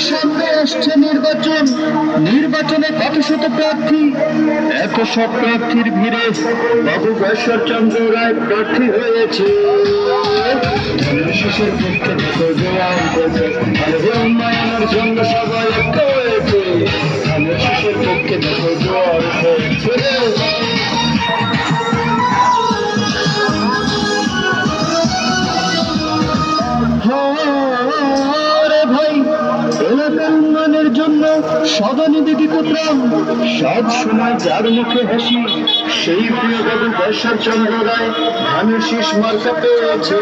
সামনে আসছে নির্বাচন, নির্বাচনে কত শত প্রার্থী, এত সব প্রার্থীর ভিড়ে বাবু ঈশ্বরচন্দ্র রায় প্রার্থী হয়েছে। শিশুর পক্ষে দেখো জোয়ার হয়েছে, আর উন্নয়নের জন্য সবাই একটা হয়েছে। শিশুর পক্ষে দেখো জোয়ার হয়েছে। এলাকার উন্নয়নের জন্য সদানিধি বিপুত্রাম, সব সময় যার মুখে হাসি, সেই প্রিয় বাবু ঈশ্বরচন্দ্র রায় ধানের শীষ মার্কা পেয়েছে।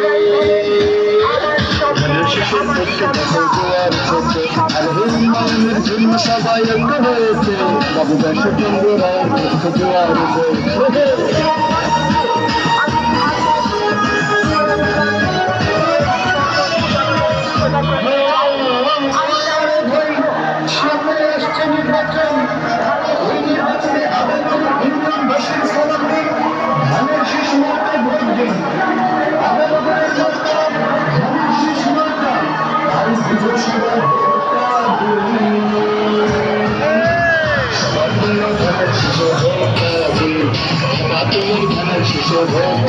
ধানের শীষের পক্ষে দেখো জোয়ার হয়েছে, আর উন্নয়নের জন্য সবাই ঐক্য হয়েছে। বাবু ঈশ্বরচন্দ্র রায়ের পক্ষে জোয়ার হয়েছে। শিশু ভোট